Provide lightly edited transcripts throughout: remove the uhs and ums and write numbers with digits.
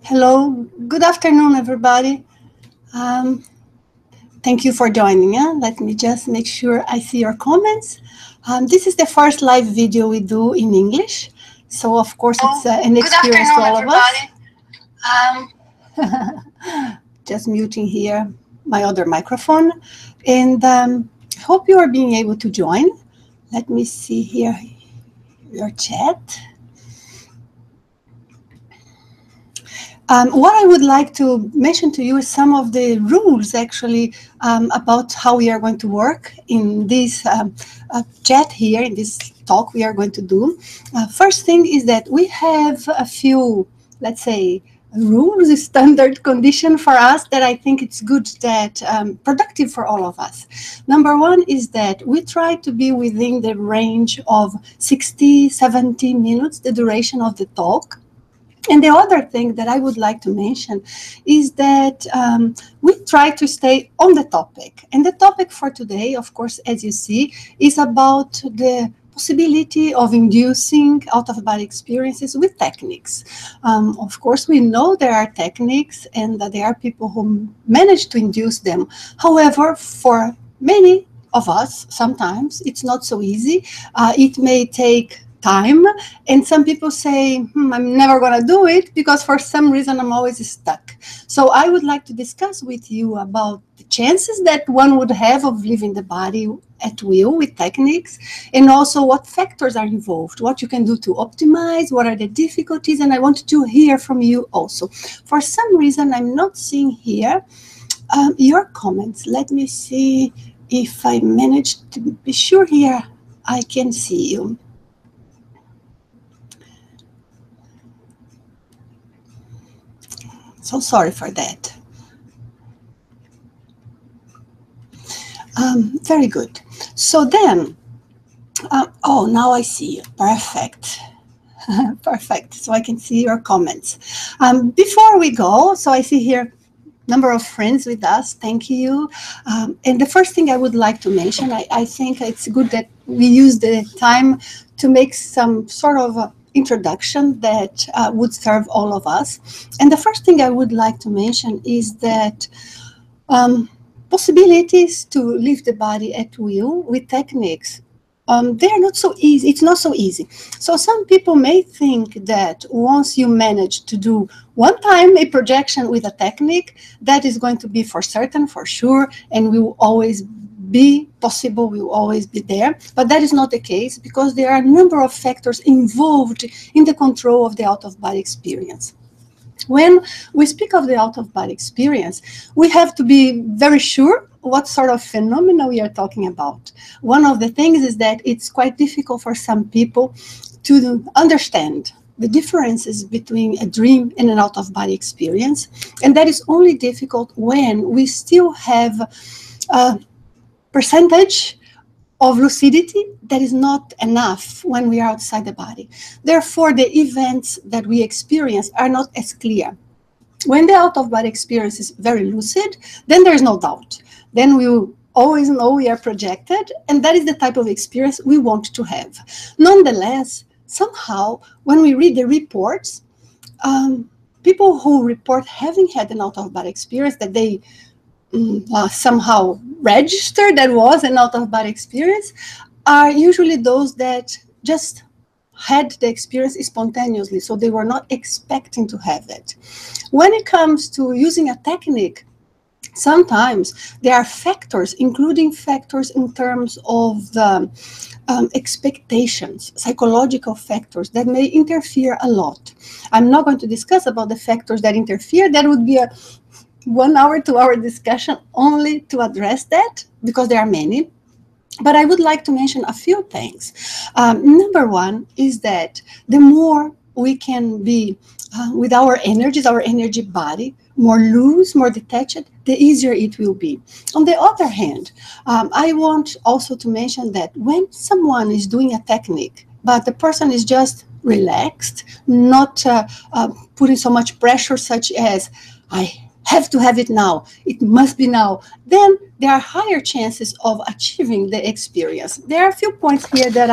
Hello, good afternoon, everybody. Um, Thank you for joining. Let me just make sure I see your comments. This is the first live video we do in English, so of course it's an Good experience to afternoon, all of us. everybody. Just muting here my other microphone, and hope you are being able to join. Let me see here your chat. What I would like to mention to you is some of the rules actually about how we are going to work in this chat here, in this talk we are going to do. First thing is that we have a few, let's say, rules, standard condition for us that I think it's good that productive for all of us. Number one is that we try to be within the range of 60, 70 minutes, the duration of the talk. And the other thing that I would like to mention is that we try to stay on the topic. And the topic for today, of course, as you see, is about the possibility of inducing out-of-body experiences with techniques. Of course, we know there are techniques and that there are people who manage to induce them. However, for many of us, sometimes it's not so easy. It may take time, and some people say, I'm never going to do it because for some reason I'm always stuck. So I would like to discuss with you about the chances that one would have of leaving the body at will with techniques, and also what factors are involved, what you can do to optimize, what are the difficulties, and I want to hear from you also. For some reason, I'm not seeing here your comments. Let me see if I manage to be sure here I can see you. So sorry for that. Very good. So then, oh, now I see you. Perfect. Perfect. So I can see your comments. Before we go, so I see here number of friends with us. Thank you. And the first thing I would like to mention, I think it's good that we use the time to make some sort of introduction that would serve all of us. And the first thing I would like to mention is that possibilities to leave the body at will with techniques, they are not so easy. It's not so easy. So some people may think that once you manage to do one time a projection with a technique, that is going to be for certain, for sure, and will always be possible, will always be there. But that is not the case because there are a number of factors involved in the control of the out-of-body experience. When we speak of the out-of-body experience, we have to be very sure what sort of phenomena we are talking about. One of the things is that it's quite difficult for some people to understand the differences between a dream and an out-of-body experience. And that is only difficult when we still have a percentage of lucidity that is not enough when we are outside the body. Therefore, the events that we experience are not as clear. When the out-of-body experience is very lucid, then there's no doubt. Then we will always know we are projected, and that is the type of experience we want to have. Nonetheless, somehow, when we read the reports, people who report having had an out-of-body experience that they somehow register that was an out-of-body experience are usually those that just had the experience spontaneously, so they were not expecting to have it. When it comes to using a technique, sometimes there are factors, including factors in terms of the expectations, psychological factors that may interfere a lot. I'm not going to discuss about the factors that interfere. That would be a 1 hour, 2 hour discussion only to address that, because there are many. But I would like to mention a few things. Number one is that the more we can be with our energies, our energy body, more loose, more detached, the easier it will be. On the other hand, I want also to mention that when someone is doing a technique, but the person is just relaxed, not putting so much pressure, such as, I have to have it now, it must be now, then there are higher chances of achieving the experience. There are a few points here that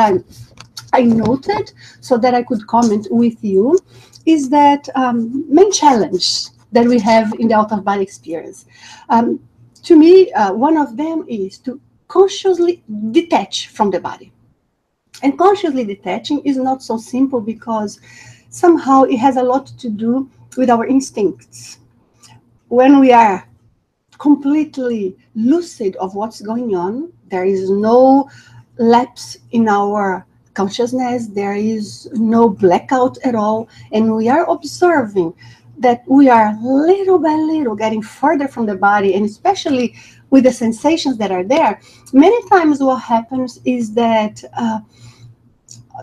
I noted so that I could comment with you is that main challenge that we have in the out-of-body experience. To me, one of them is to consciously detach from the body. And consciously detaching is not so simple because somehow it has a lot to do with our instincts. When we are completely lucid of what's going on, there is no lapse in our consciousness, there is no blackout at all, and we are observing that we are little by little getting further from the body, and especially with the sensations that are there. Many times what happens is that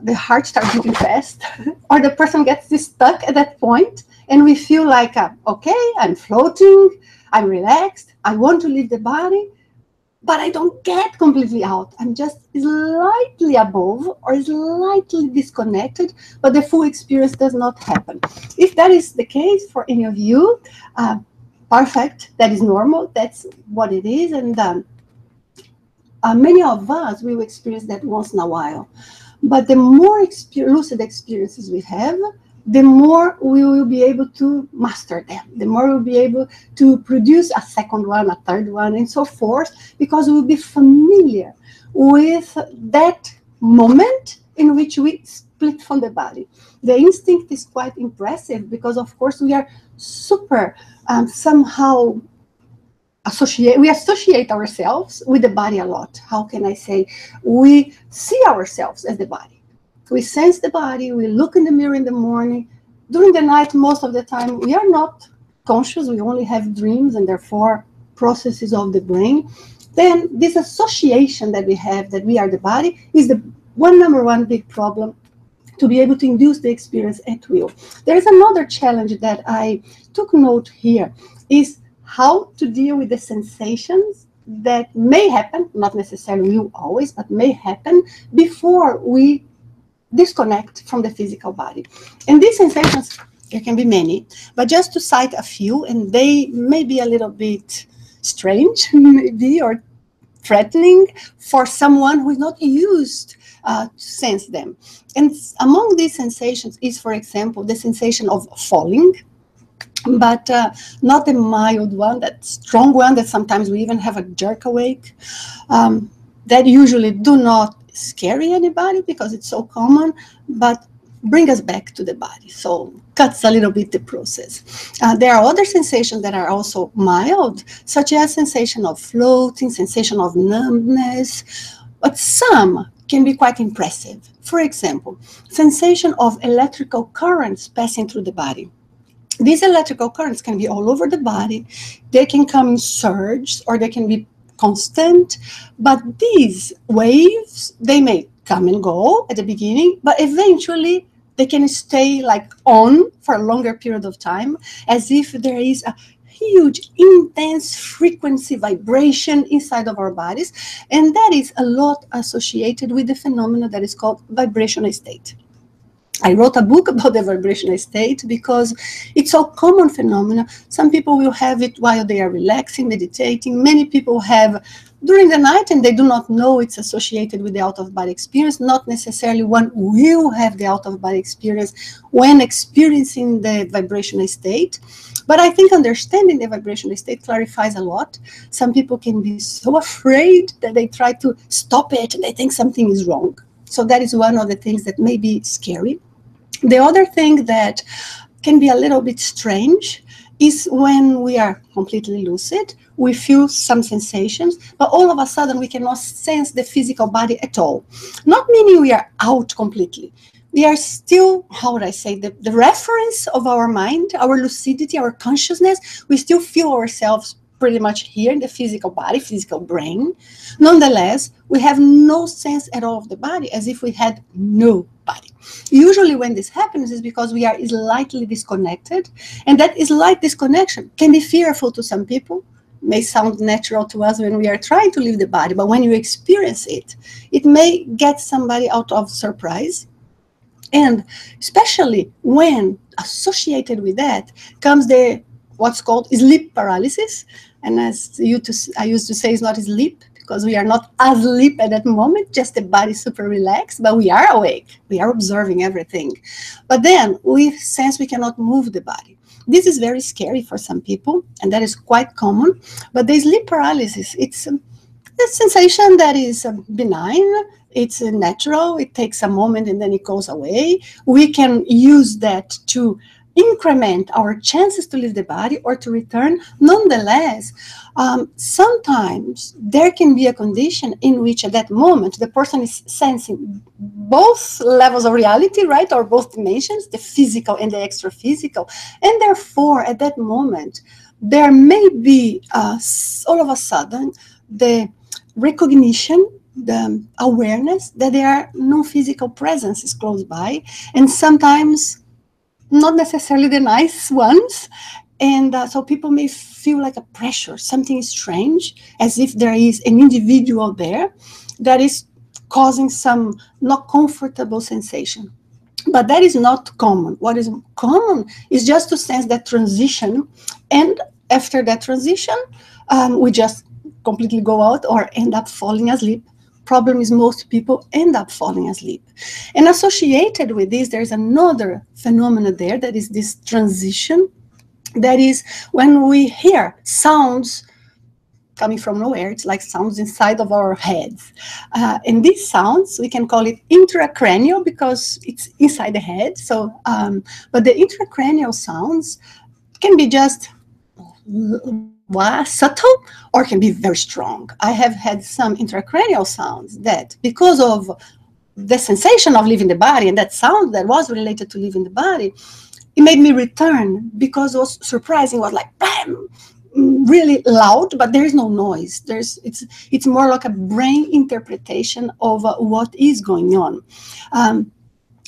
the heart starts beating fast, or the person gets stuck at that point, and we feel like, okay, I'm floating, I'm relaxed, I want to leave the body, but I don't get completely out. I'm just slightly above or slightly disconnected, but the full experience does not happen. If that is the case for any of you, perfect, that is normal, that's what it is, and many of us will experience that once in a while. But the more lucid experiences we have, the more we will be able to master them, the more we'll be able to produce a second one, a third one, and so forth, because we'll be familiar with that moment in which we split from the body. The instinct is quite impressive because, of course, we are super somehow we associate ourselves with the body a lot. How can I say? We see ourselves as the body. We sense the body, we look in the mirror in the morning. During the night, most of the time, we are not conscious, we only have dreams and therefore processes of the brain. Then this association that we have, that we are the body, is the number one big problem to be able to induce the experience at will. There is another challenge that I took note here, is how to deal with the sensations that may happen, not necessarily will always, but may happen before we disconnect from the physical body. And these sensations, there can be many, but just to cite a few, and they may be a little bit strange, maybe, or threatening for someone who is not used to sense them. And among these sensations is, for example, the sensation of falling, but not the mild one, that strong one that sometimes we even have a jerk awake, that usually do not scare anybody because it's so common, but bring us back to the body. So cuts a little bit the process. There are other sensations that are also mild, such as sensation of floating, sensation of numbness, but some can be quite impressive. For example, sensation of electrical currents passing through the body. These electrical currents can be all over the body. They can come in surges or they can be constant, but these waves, they may come and go at the beginning, but eventually they can stay like on for a longer period of time, as if there is a huge, intense frequency vibration inside of our bodies, and that is a lot associated with the phenomenon that is called vibrational state. I wrote a book about the vibrational state because it's a common phenomenon. Some people will have it while they are relaxing, meditating. Many people have during the night and they do not know it's associated with the out-of-body experience. Not necessarily one will have the out-of-body experience when experiencing the vibrational state. But I think understanding the vibrational state clarifies a lot. Some people can be so afraid that they try to stop it and they think something is wrong. So that is one of the things that may be scary. The other thing that can be a little bit strange is when we are completely lucid, we feel some sensations, but all of a sudden we cannot sense the physical body at all. Not meaning we are out completely. We are still, how would I say, the reference of our mind, our lucidity, our consciousness, we still feel ourselves pretty much here in the physical body, physical brain. Nonetheless, we have no sense at all of the body, as if we had no body. Usually when this happens is because we are slightly disconnected, and that slight disconnection can be fearful to some people, may sound natural to us when we are trying to leave the body, but when you experience it, it may get somebody out of surprise. And especially when associated with that comes the what's called sleep paralysis. And as I used to say, it's not sleep, because we are not asleep at that moment, just the body super relaxed, but we are awake. We are observing everything. But then we sense we cannot move the body. This is very scary for some people, and that is quite common. But the sleep paralysis, it's a sensation that is benign. It's natural. It takes a moment and then it goes away. We can use that to increment our chances to leave the body or to return. Nonetheless, sometimes there can be a condition in which at that moment the person is sensing both levels of reality, right, or both dimensions, the physical and the extra physical, and therefore at that moment there may be all of a sudden the recognition, the awareness that there are no physical presences close by, and sometimes not necessarily the nice ones. And so people may feel like a pressure, something strange, as if there is an individual there that is causing some not comfortable sensation. But that is not common. What is common is just to sense that transition, and after that transition, we just completely go out or end up falling asleep. Problem is most people end up falling asleep. And associated with this, there's another phenomenon there, that is this transition. That is when we hear sounds coming from nowhere. It's like sounds inside of our heads. And these sounds, we can call it intracranial because it's inside the head. So, but the intracranial sounds can be just subtle or can be very strong. I have had some intracranial sounds that, because of the sensation of leaving the body and that sound that was related to leaving the body, it made me return because it was surprising. It was like bam, really loud, but there is no noise. It's more like a brain interpretation of what is going on.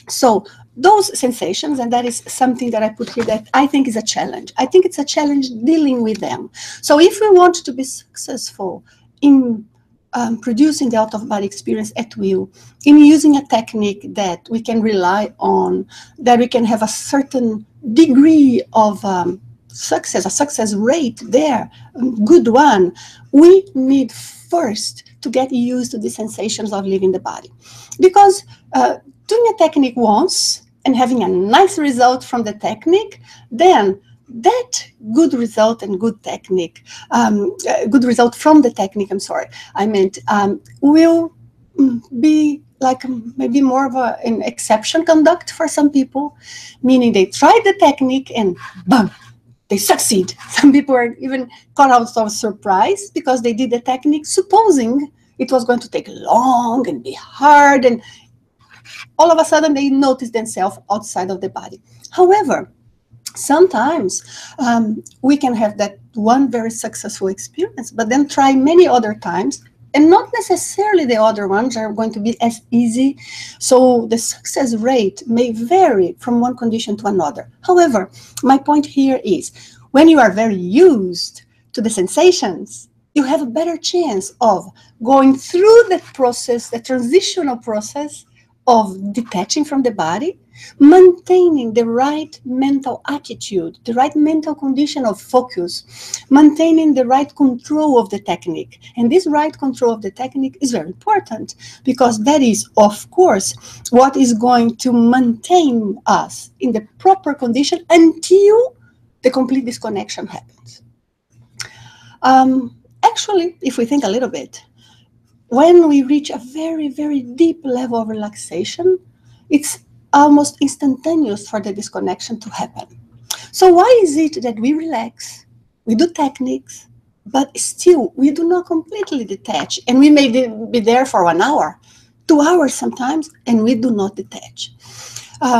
So those sensations, and that is something that I put here that I think is a challenge. I think it's a challenge dealing with them. So if we want to be successful in producing the out-of-body experience at will, in using a technique that we can rely on, that we can have a certain degree of success, a success rate there, good one, we need first to get used to the sensations of leaving the body. Because doing a technique once and having a nice result from the technique, then that good result and good technique, good result from the technique, will be like maybe more of an exception conduct for some people, meaning they try the technique and bam, they succeed. Some people are even caught out of surprise because they did the technique supposing it was going to take long and be hard, and all of a sudden they notice themselves outside of the body. However, sometimes we can have that one very successful experience, but then try many other times, and not necessarily the other ones are going to be as easy. So the success rate may vary from one condition to another. However, my point here is when you are very used to the sensations, you have a better chance of going through that process, the transitional process of detaching from the body, maintaining the right mental attitude, the right mental condition of focus, maintaining the right control of the technique. And this right control of the technique is very important because that is, of course, what is going to maintain us in the proper condition until the complete disconnection happens. Actually, if we think a little bit, when we reach a very, very deep level of relaxation, it's almost instantaneous for the disconnection to happen. So why is it that we relax, we do techniques, but still we do not completely detach, and we may be there for 1 hour, 2 hours sometimes, and we do not detach?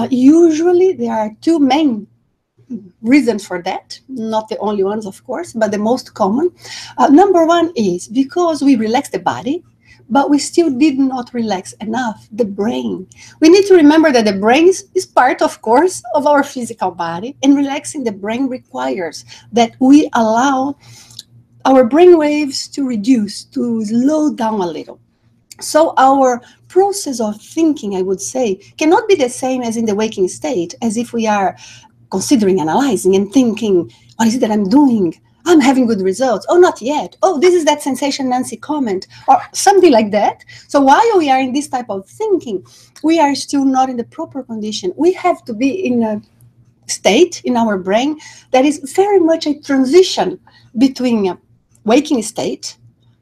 Usually there are two main reasons for that, not the only ones, of course, but the most common. Number one is because we relax the body, but we still did not relax enough the brain. We need to remember that the brain is part, of course, of our physical body, and relaxing the brain requires that we allow our brain waves to reduce, to slow down a little. So our process of thinking, I would say, cannot be the same as in the waking state, as if we are considering, analyzing, and thinking, what is it that I'm doing? I'm having good results. Oh, not yet. Oh, this is that sensation Nancy comment, or something like that. So while we are in this type of thinking, we are still not in the proper condition. We have to be in a state in our brain that is very much a transition between a waking state,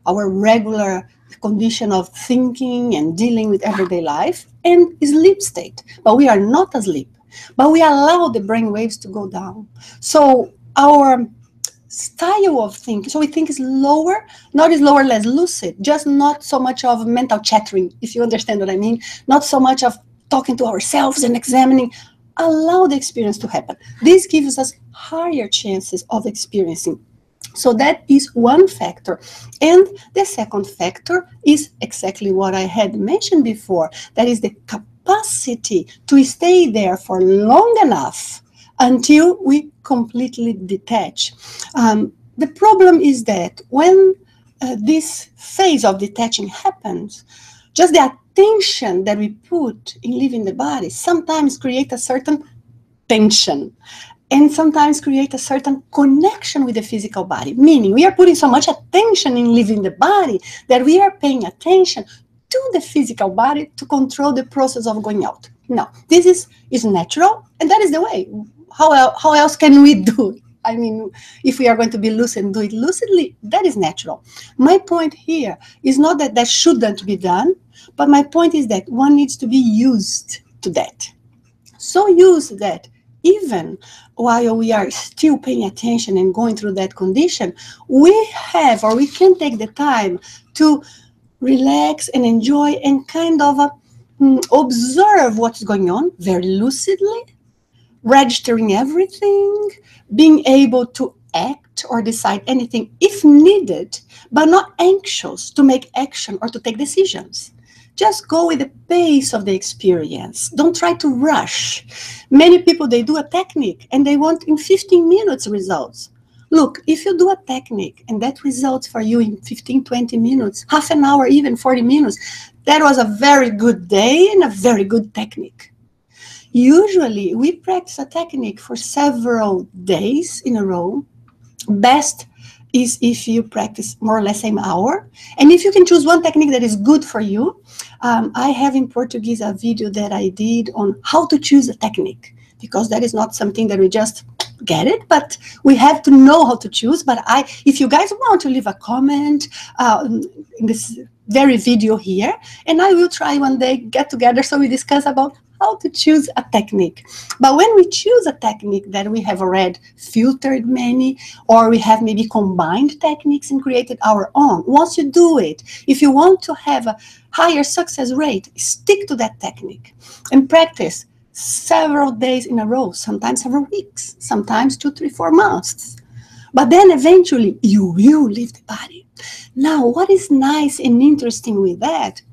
our regular condition of thinking and dealing with everyday life, and sleep state. But we are not asleep, but we allow the brain waves to go down. So our style of thinking, so we think is lower, not is lower, less lucid, just not so much of mental chattering, if you understand what I mean, not so much of talking to ourselves and examining. Allow the experience to happen. This gives us higher chances of experiencing. So that is one factor. And the second factor is exactly what I had mentioned before. That is the capacity to stay there for long enough until we completely detach. The problem is that when this phase of detaching happens, just the attention that we put in leaving the body sometimes create a certain tension and sometimes create a certain connection with the physical body, meaning we are putting so much attention in leaving the body that we are paying attention to the physical body to control the process of going out. No, this is natural, and that is the way. How else can we do it? I mean, if we are going to be lucid and do it lucidly, that is natural. My point here is not that that shouldn't be done, but my point is that one needs to be used to that. So used that even while we are still paying attention and going through that condition, we have, or we can take the time to relax and enjoy and kind of observe what's going on very lucidly, registering everything, being able to act or decide anything if needed, but not anxious to make action or to take decisions. Just go with the pace of the experience. Don't try to rush. Many people, they do a technique and they want in 15 minutes results. Look, if you do a technique and that results for you in 15, 20 minutes, half an hour, even 40 minutes, that was a very good day and a very good technique. Usually, we practice a technique for several days in a row. Best is if you practice more or less same hour. And if you can choose one technique that is good for you, I have in Portuguese a video that I did on how to choose a technique, because that is not something that we just get it, but we have to know how to choose. But if you guys want to leave a comment in this very video here, and I will try one day get together so we discuss about how to choose a technique. But when we choose a technique that we have already filtered many, or we have maybe combined techniques and created our own, once you do it, if you want to have a higher success rate, stick to that technique and practice several days in a row, sometimes several weeks, sometimes 2, 3, 4 months. But then eventually you will leave the body. Now, what is nice and interesting with that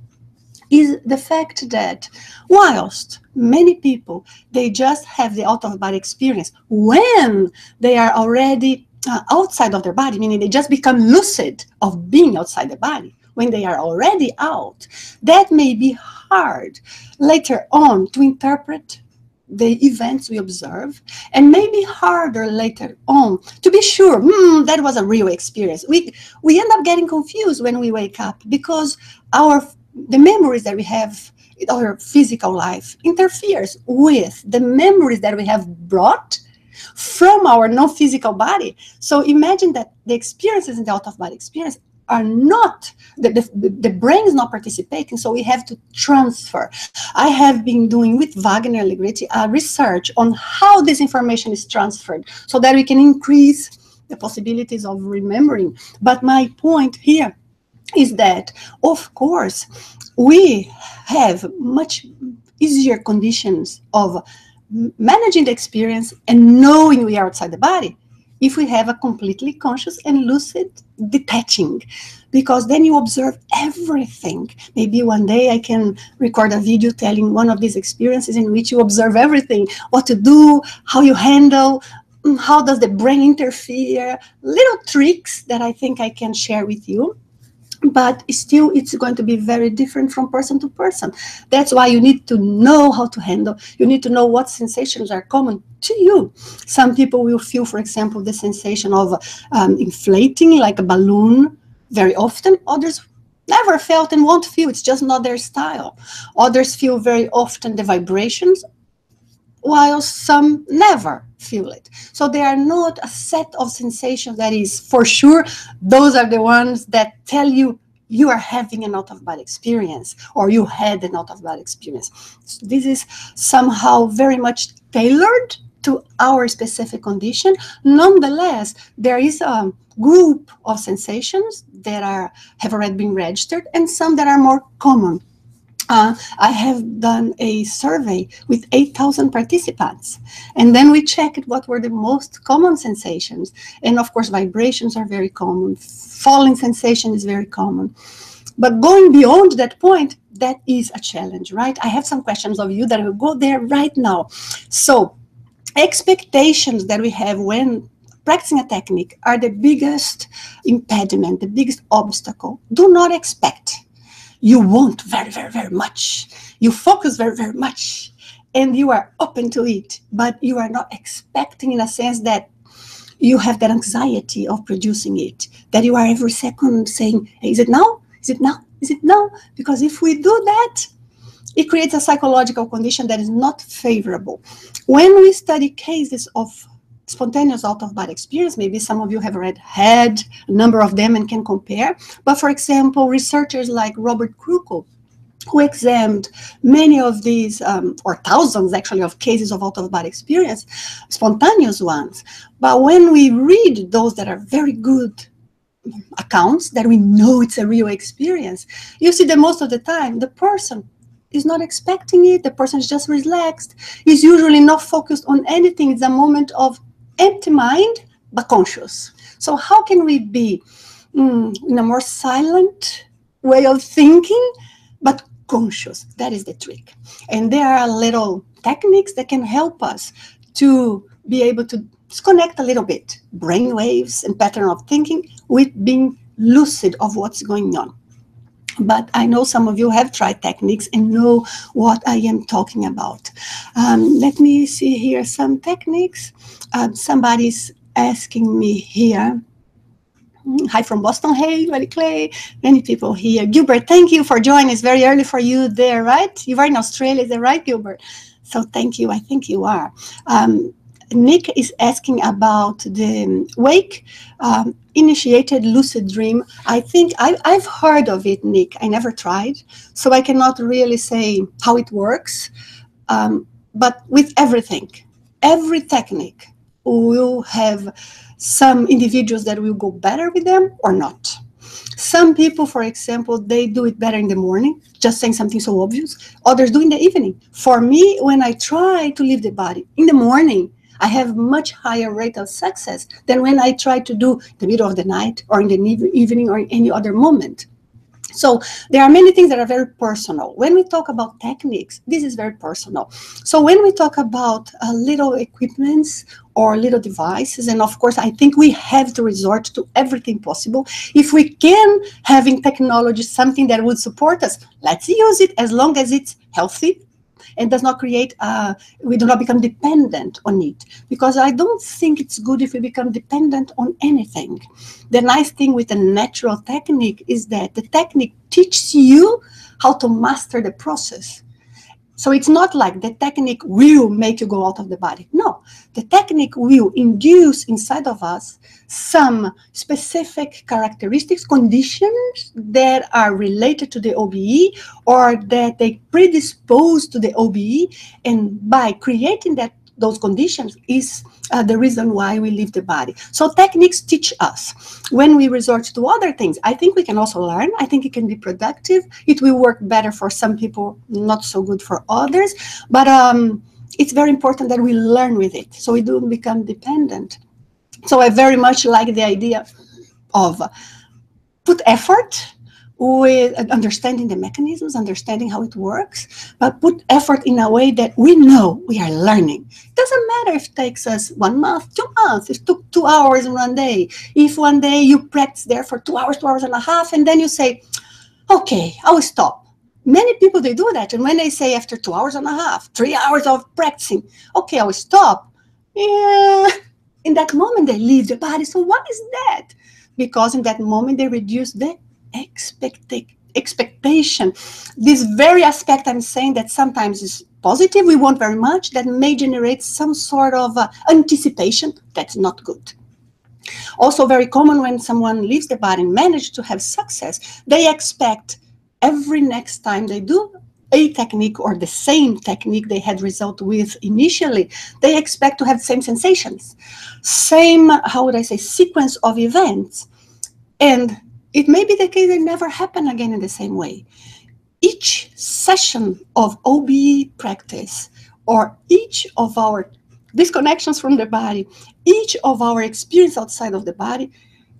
is the fact that whilst many people, they just have the out-of-body experience when they are already outside of their body, meaning they just become lucid of being outside the body. When they are already out, that may be hard later on to interpret the events we observe, and maybe harder later on to be sure that was a real experience. We end up getting confused when we wake up because the memories that we have in our physical life interferes with the memories that we have brought from our non-physical body. So imagine that the experiences in the out-of-body experience are not, the brain is not participating, so we have to transfer. I have been doing with Wagner Allegretti research on how this information is transferred so that we can increase the possibilities of remembering. But my point here is that, of course, we have much easier conditions of managing the experience and knowing we are outside the body if we have a completely conscious and lucid detaching, because then you observe everything. Maybe one day I can record a video telling one of these experiences in which you observe everything, what to do, how you handle, how does the brain interfere, little tricks that I think I can share with you. but still it's going to be very different from person to person. That's why you need to know how to handle, you need to know what sensations are common to you. Some people will feel, for example, the sensation of inflating like a balloon very often. Others never felt and won't feel, it's just not their style. Others feel very often the vibrations, while some never feel it. So they are not a set of sensations that is for sure, those are the ones that tell you you are having an out-of-body experience or you had an out-of-body experience. So this is somehow very much tailored to our specific condition. Nonetheless, there is a group of sensations that have already been registered and some that are more common. I have done a survey with 8,000 participants, and then we checked what were the most common sensations. And of course, vibrations are very common. Falling sensation is very common. But going beyond that point, that is a challenge, right? I have some questions of you that will go there right now. So, expectations that we have when practicing a technique are the biggest impediment, the biggest obstacle. Do not expect. You want very, very, very much. You focus very, very much, and you are open to it, but you are not expecting in a sense that you have that anxiety of producing it, that you are every second saying, hey, is it now? Is it now? Is it now? Because if we do that, it creates a psychological condition that is not favorable. When we study cases of spontaneous out-of-body experience, maybe some of you have already had a number of them and can compare. But for example, researchers like Robert Krukl, who examined many of these, or thousands actually, of cases of out-of-body experience, spontaneous ones. But when we read those that are very good accounts, that we know it's a real experience, you see that most of the time, the person is not expecting it, the person is just relaxed, is usually not focused on anything. It's a moment of empty mind, but conscious. So how can we be in a more silent way of thinking, but conscious? That is the trick. And there are little techniques that can help us to be able to disconnect a little bit, brain waves and pattern of thinking, with being lucid of what's going on. But I know some of you have tried techniques and know what I am talking about. Let me see here some techniques. Somebody's asking me here. Hi from Boston. Hey, Mary Clay. Many people here. Gilbert, thank you for joining. It's very early for you there, right? You are in Australia, is that right, Gilbert? So thank you. I think you are. Nick is asking about the wake initiated lucid dream. I think I've heard of it, Nick. I never tried, so I cannot really say how it works. But with everything, every technique will have some individuals that will go better with them or not. Some people, for example, they do it better in the morning, just saying something so obvious. Others do in the evening. For me, when I try to leave the body in the morning, I have much higher rate of success than when I try to do the middle of the night or in the evening or in any other moment. So there are many things that are very personal. When we talk about techniques, this is very personal. So when we talk about little equipments or little devices, and of course, I think we have to resort to everything possible. If we can, having technology, something that would support us, let's use it as long as it's healthy and does not create, we do not become dependent on it. Because I don't think it's good if we become dependent on anything. The nice thing with a natural technique is that the technique teaches you how to master the process. So it's not like the technique will make you go out of the body. No, the technique will induce inside of us some specific characteristics, conditions that are related to the OBE or that they predispose to the OBE. And by creating those conditions is the reason why we leave the body. So techniques teach us. When we resort to other things, I think we can also learn. I think it can be productive. It will work better for some people, not so good for others. But it's very important that we learn with it so we don't become dependent. So I very much like the idea of put effort, with understanding the mechanisms, understanding how it works, but put effort in a way that we know we are learning. It doesn't matter if it takes us 1 month, 2 months, if it took 2 hours in one day. If one day you practice there for 2 hours, 2 hours and a half, and then you say, okay, I will stop. Many people, they do that. And when they say after 2 hours and a half, 3 hours of practicing, okay, I will stop. Yeah, in that moment, they leave the body. So what is that? Because in that moment, they reduce the expectation. This very aspect I'm saying that sometimes is positive, we want very much, that may generate some sort of anticipation that's not good. Also very common when someone leaves the body and manages to have success, they expect every next time they do a technique or the same technique they had result with initially, they expect to have the same sensations, same, how would I say, sequence of events. And it may be the case they never happen again in the same way. Each session of OBE practice or each of our disconnections from the body, each of our experience outside of the body,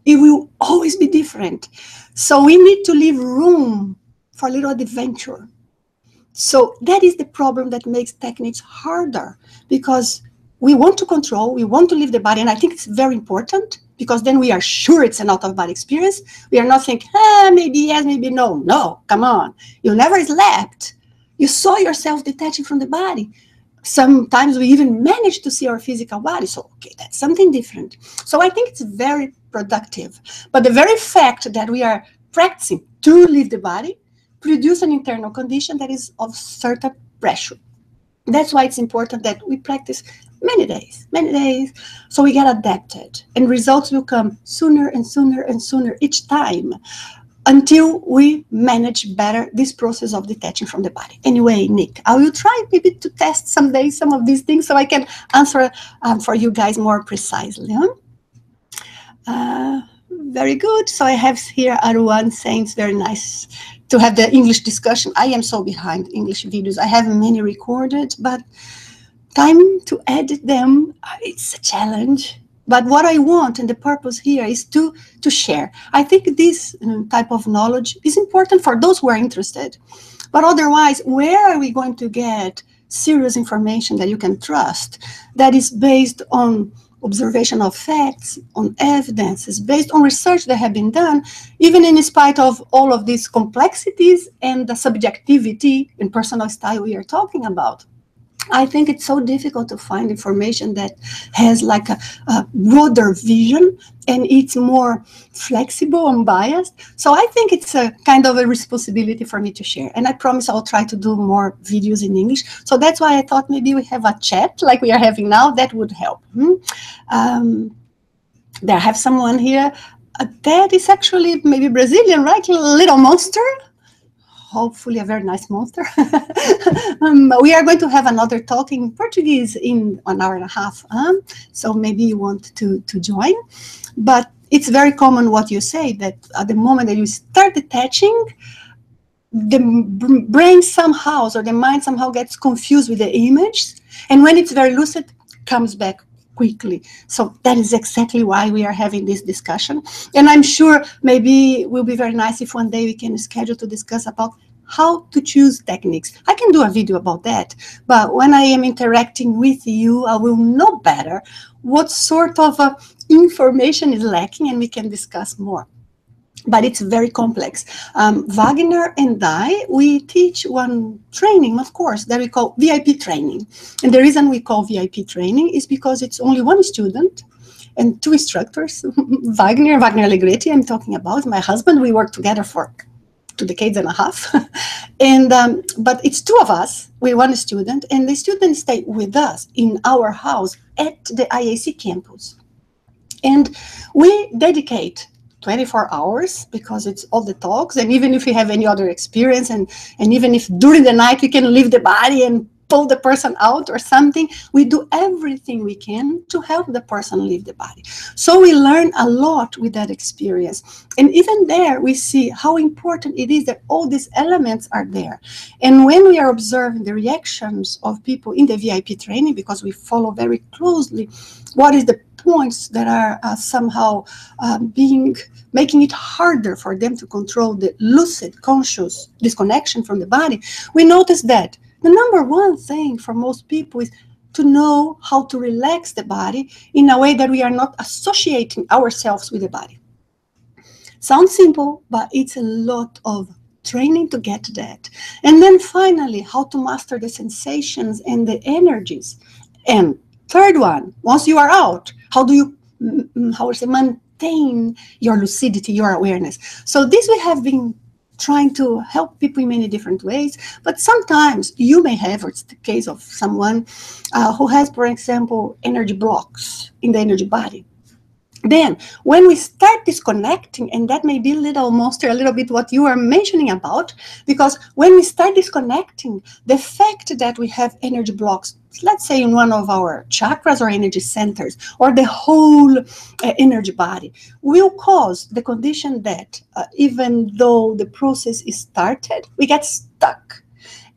it will always be different. So we need to leave room for a little adventure. So that is the problem that makes techniques harder, because we want to control, we want to leave the body, and I think it's very important, because then we are sure it's an out-of-body experience. We are not thinking, maybe yes, maybe no. No, come on. You never slept. You saw yourself detaching from the body. Sometimes we even manage to see our physical body. So, okay, that's something different. So I think it's very productive. But the very fact that we are practicing to leave the body produce an internal condition that is of certain pressure. That's why it's important that we practice many days, so we get adapted, and results will come sooner and sooner and sooner each time, until we manage better this process of detaching from the body. Anyway, Nick, I will try maybe to test someday some of these things so I can answer for you guys more precisely. Very good. So I have here Arwan saying it's very nice to have the English discussion. I am so behind English videos. I have many recorded, but time to edit them, it's a challenge. But what I want and the purpose here is to share. I think this type of knowledge is important for those who are interested. But otherwise, where are we going to get serious information that you can trust, that is based on observation of facts, on evidences, based on research that have been done, even in spite of all of these complexities and the subjectivity and personal style we are talking about? I think it's so difficult to find information that has like a broader vision and it's more flexible, unbiased. So I think it's a kind of a responsibility for me to share. And I promise I'll try to do more videos in English. So that's why I thought maybe we have a chat like we are having now. That would help. There I have someone here. That is actually maybe Brazilian, right? Little monster. Hopefully a very nice monster. We are going to have another talk in Portuguese in 1 hour and a half. So maybe you want to join. But it's very common what you say, that at the moment that you start detaching, the brain somehow, or the mind somehow gets confused with the image. And when it's very lucid, comes back quickly. So that is exactly why we are having this discussion. And I'm sure maybe it will be very nice if one day we can schedule to discuss about how to choose techniques. I can do a video about that, but when I am interacting with you, I will know better what sort of information is lacking, and we can discuss more. But it's very complex. Wagner and I, we teach one training, of course, that we call VIP training. And the reason we call VIP training is because it's only one student and two instructors. Wagner Allegretti, I'm talking about, my husband. We worked together for 2 decades and a half. And but it's two of us, we one student, and the students stay with us in our house at the IAC campus. And we dedicate 24 hours, because it's all the talks, and even if you have any other experience, and even if during the night you can leave the body and pull the person out or something. We do everything we can to help the person leave the body. So we learn a lot with that experience. And even there, we see how important it is that all these elements are there. And when we are observing the reactions of people in the VIP training, because we follow very closely what is the points that are somehow making it harder for them to control the lucid, conscious disconnection from the body, we notice that the number one thing for most people is to know how to relax the body in a way that we are not associating ourselves with the body. Sounds simple, but it's a lot of training to get that. And then finally, how to master the sensations and the energies. And third one, once you are out, how do you maintain your lucidity, your awareness? So this we have been trying to help people in many different ways, but sometimes you may have, or it's the case of someone who has, for example, energy blocks in the energy body. Then when we start disconnecting, and that may be little monster, a little bit what you are mentioning about, because when we start disconnecting, the fact that we have energy blocks, let's say in one of our chakras or energy centers, or the whole energy body, will cause the condition that even though the process is started, we get stuck.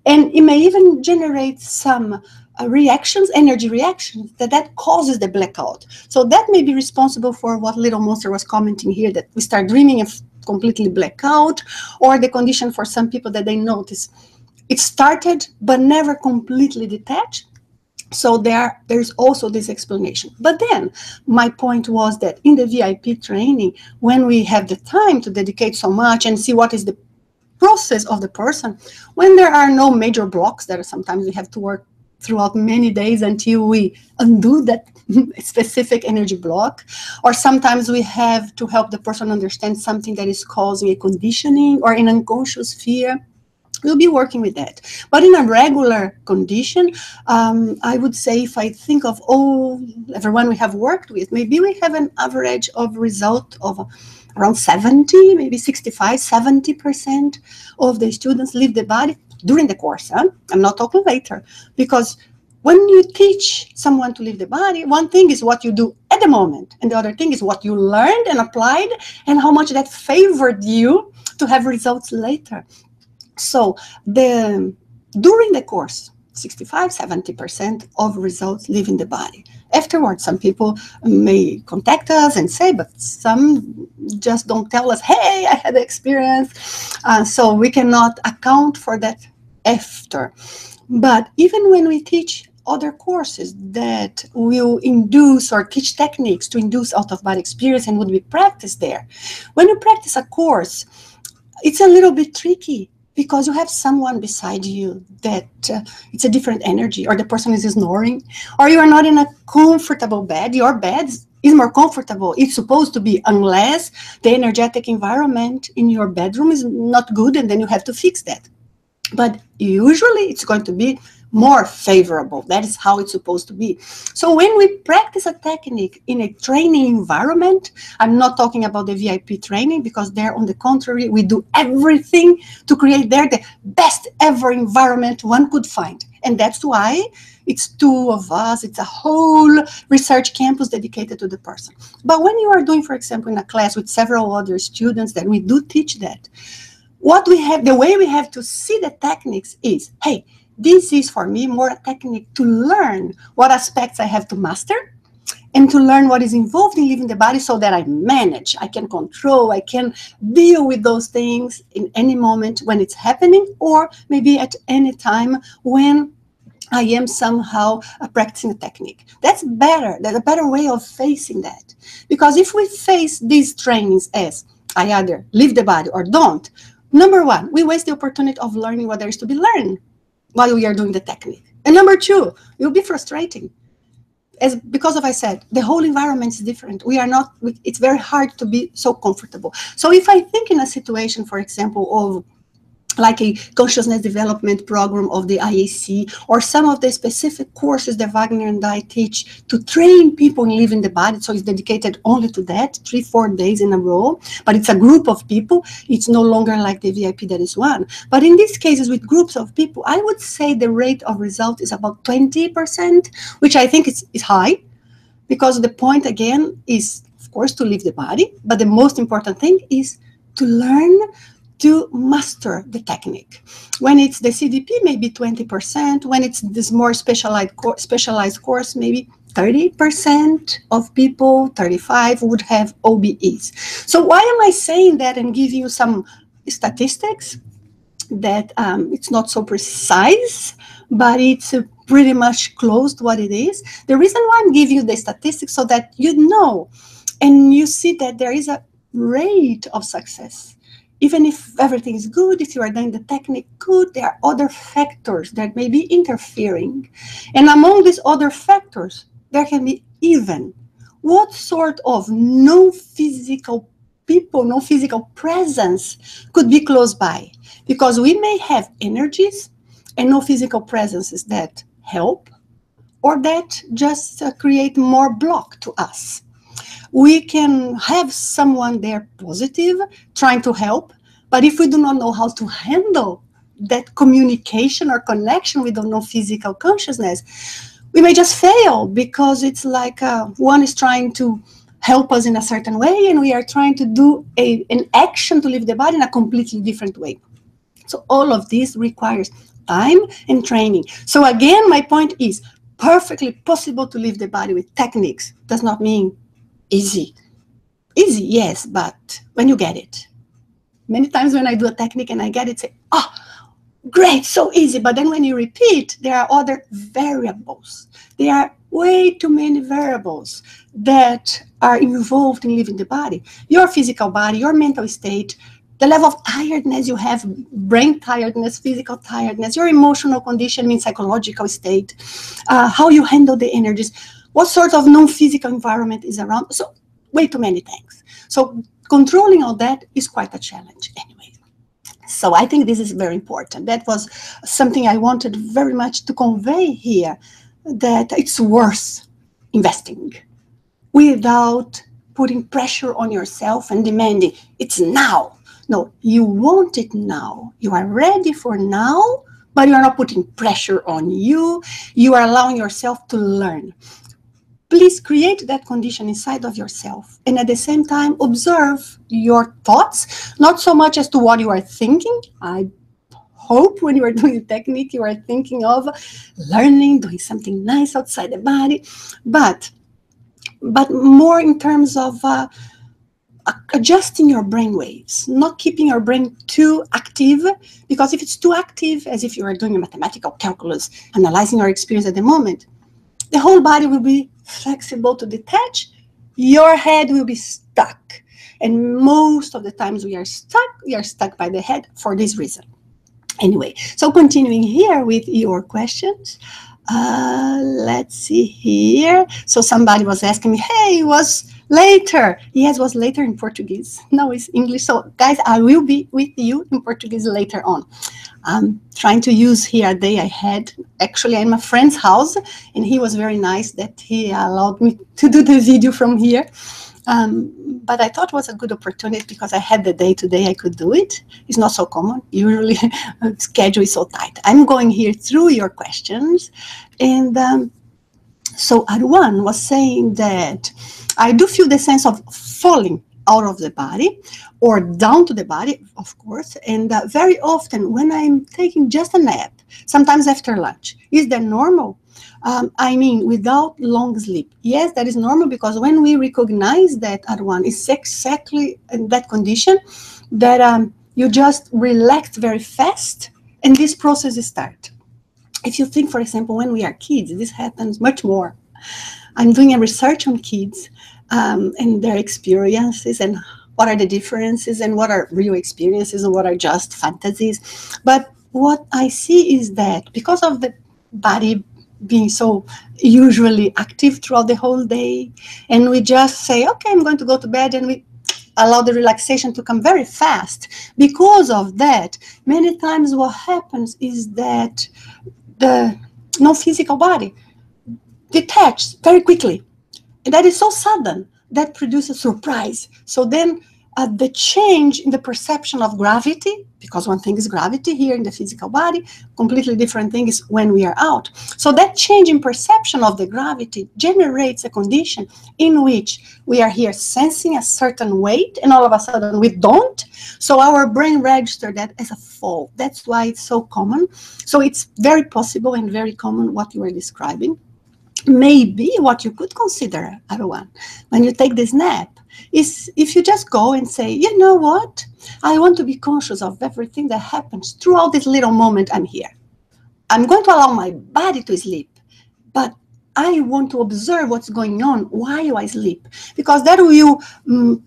And it may even generate some reactions, energy reactions, that causes the blackout. So that may be responsible for what little monster was commenting here, that we start dreaming of completely blackout, or the condition for some people that they notice it started but never completely detached. So there's also this explanation. But then my point was that in the VIP training, when we have the time to dedicate so much and see what is the process of the person, when there are no major blocks that sometimes we have to work throughout many days until we undo that specific energy block, or sometimes we have to help the person understand something that is causing a conditioning or an unconscious fear. We'll be working with that. But in a regular condition, I would say, if I think of everyone we have worked with, maybe we have an average of result of around 70, maybe 65, 70% of the students leave the body during the course. Huh? I'm not talking later, because when you teach someone to leave the body, one thing is what you do at the moment, and the other thing is what you learned and applied, and how much that favored you to have results later. So during the course, 65, 70% of results leave in the body. Afterwards, some people may contact us and say, but some just don't tell us, hey, I had the experience. So we cannot account for that after. But even when we teach other courses that will induce or teach techniques to induce out-of-body experience and would be practiced there, when you practice a course, it's a little bit tricky, because you have someone beside you that it's a different energy, or the person is snoring, or you are not in a comfortable bed. Your bed is more comfortable. It's supposed to be, unless the energetic environment in your bedroom is not good, and then you have to fix that. But usually it's going to be more favorable. That is how it's supposed to be. So when we practice a technique in a training environment, I'm not talking about the VIP training, because there, on the contrary, we do everything to create there the best ever environment one could find. And that's why it's 2 of us, it's a whole research campus dedicated to the person. But when you are doing, for example, in a class with several other students, that we do teach that, the way we have to see the techniques is, hey, this is for me more a technique to learn what aspects I have to master, and to learn what is involved in leaving the body, so that I manage, I can control, I can deal with those things in any moment when it's happening, or maybe at any time when I am somehow practicing a technique. That's better. That's a better way of facing that. Because if we face these trainings as, I either leave the body or don't, number one, we waste the opportunity of learning what there is to be learned while we are doing the technique. And number two, it will be frustrating. Because of I said, the whole environment is different. It's very hard to be so comfortable. So if I think in a situation, for example, of like a consciousness development program of the IAC, or some of the specific courses that Wagner and I teach to train people in living the body. So it's dedicated only to that, 3-4 days in a row. But it's a group of people. It's no longer like the VIP that is one. But in these cases, with groups of people, I would say the rate of result is about 20%, which I think is high, because the point, again, is, of course, to leave the body. But the most important thing is to learn to master the technique. When it's the CDP, maybe 20%. When it's this more specialized course, maybe 30% of people, 35 would have OBEs. So why am I saying that and give you some statistics that it's not so precise, but it's pretty much close to what it is? The reason why I'm giving you the statistics so that you know and you see that there is a rate of success. Even if everything is good, if you are doing the technique good, there are other factors that may be interfering. And among these other factors, there can be even what sort of non-physical people, non-physical presence could be close by. Because we may have energies and non-physical presences that help, or that just create more block to us. We can have someone there positive, trying to help, but if we do not know how to handle that communication or connection with the non-physical consciousness, we may just fail, because it's like one is trying to help us in a certain way, and we are trying to do an action to leave the body in a completely different way. So all of this requires time and training. So again, my point is, perfectly possible to leave the body with techniques. Does not mean easy. Easy, yes, but when you get it. Many times when I do a technique and I get it, say, oh, great, so easy. But then when you repeat, there are other variables. There are way too many variables that are involved in living the body. Your physical body, your mental state, the level of tiredness you have, brain tiredness, physical tiredness, your emotional condition, means psychological state, how you handle the energies, what sort of non-physical environment is around. So way too many things. So controlling all that is quite a challenge anyway. So I think this is very important. That was something I wanted very much to convey here, that it's worth investing without putting pressure on yourself and demanding it's now. No, you want it now. You are ready for now, but you are not putting pressure on you. You are allowing yourself to learn. Please create that condition inside of yourself, and at the same time observe your thoughts, not so much as to what you are thinking. I hope when you are doing the technique, you are thinking of learning, doing something nice outside the body, but more in terms of adjusting your brain waves, not keeping your brain too active, because if it's too active, as if you are doing a mathematical calculus, analyzing your experience at the moment, the whole body will be flexible to detach, your head will be stuck. And most of the times we are stuck by the head for this reason. Anyway, so continuing here with your questions. Let's see here. So somebody was asking me, hey, was later? Yes, was later in Portuguese. No, it's English. So guys, I will be with you in Portuguese later on. I'm trying to use here a day I had actually in my friend's house, and he was very nice that he allowed me to do the video from here. But I thought it was a good opportunity because I had the day today I could do it. It's not so common. Usually schedule is so tight. I'm going here through your questions. And so Arwan was saying that I do feel the sense of falling out of the body or down to the body, of course. And very often when I'm taking just a nap, sometimes after lunch, is that normal? I mean, without long sleep. Yes, that is normal, because when we recognize that at one, it's exactly in that condition that you just relax very fast and this process starts. If you think, for example, when we are kids, this happens much more. I'm doing a research on kids and their experiences and what are the differences and what are real experiences and what are just fantasies. But what I see is that because of the body being so usually active throughout the whole day, and we just say, okay, I'm going to go to bed, and we allow the relaxation to come very fast. Because of that, many times what happens is that the non-physical body detaches very quickly. And that is so sudden that produces surprise. So then the change in the perception of gravity, because one thing is gravity here in the physical body, completely different thing is when we are out. So that change in perception of the gravity generates a condition in which we are here sensing a certain weight, and all of a sudden we don't. So our brain registers that as a fall. That's why it's so common. So it's very possible and very common what you are describing. Maybe what you could consider, everyone, when you take this nap, is if you just go and say, you know what, I want to be conscious of everything that happens throughout this little moment I'm here. I'm going to allow my body to sleep, but I want to observe what's going on while I sleep, because that will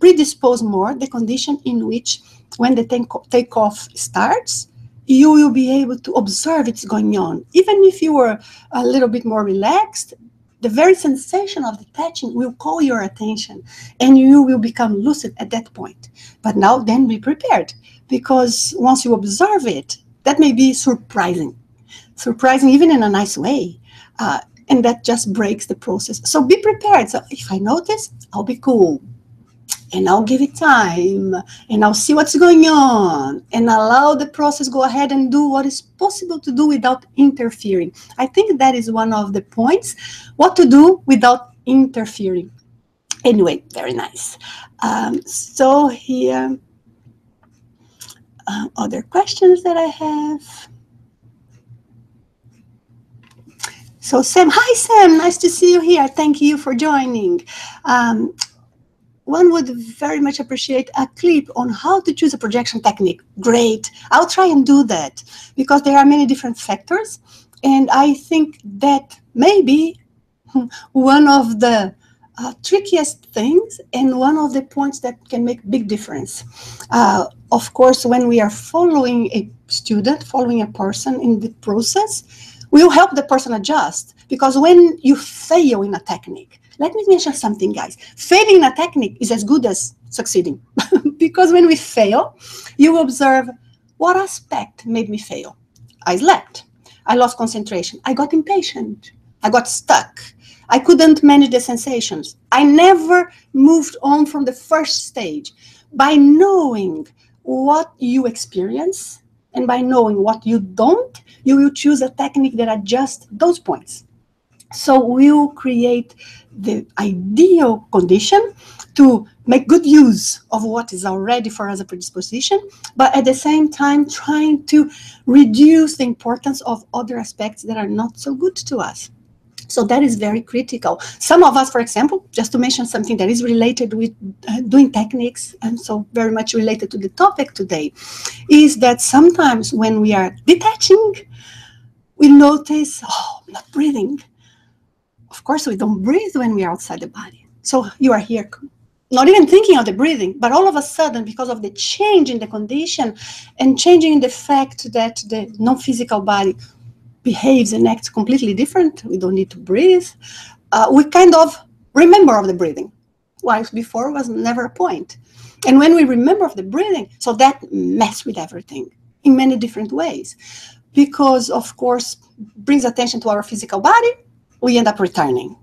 predispose more the condition in which when the takeoff starts, you will be able to observe what's going on. Even if you were a little bit more relaxed, the very sensation of detaching will call your attention and you will become lucid at that point. But now then be prepared, because once you observe it, that may be surprising even in a nice way. And that just breaks the process. So be prepared. So if I notice, I'll be cool. And I'll give it time, and I'll see what's going on, and allow the process go ahead and do what is possible to do without interfering. I think that is one of the points, what to do without interfering. Anyway, very nice. So here, other questions that I have. So Sam, hi Sam, nice to see you here. Thank you for joining. One would very much appreciate a clip on how to choose a projection technique. Great. I'll try and do that, because there are many different factors. And I think that may be one of the trickiest things and one of the points that can make big difference. Of course, when we are following a student, following a person in the process, we'll help the person adjust. Because when you fail in a technique, let me mention something, guys. Failing in a technique is as good as succeeding. Because when we fail, you observe what aspect made me fail. I slept. I lost concentration. I got impatient. I got stuck. I couldn't manage the sensations. I never moved on from the first stage. By knowing what you experience and by knowing what you don't, you will choose a technique that adjusts those points. So we'll create the ideal condition to make good use of what is already for us a predisposition, but at the same time trying to reduce the importance of other aspects that are not so good to us. So that is very critical. Some of us, for example, just to mention something that is related with doing techniques, and so very much related to the topic today, is that sometimes when we are detaching, we notice, oh, I'm not breathing. Of course, we don't breathe when we are outside the body. So you are here, not even thinking of the breathing, but all of a sudden, because of the change in the condition and changing in the fact that the non-physical body behaves and acts completely different, we don't need to breathe, we kind of remember of the breathing, while before was never a point. And when we remember of the breathing, so that messes with everything in many different ways, because of course brings attention to our physical body, we end up returning,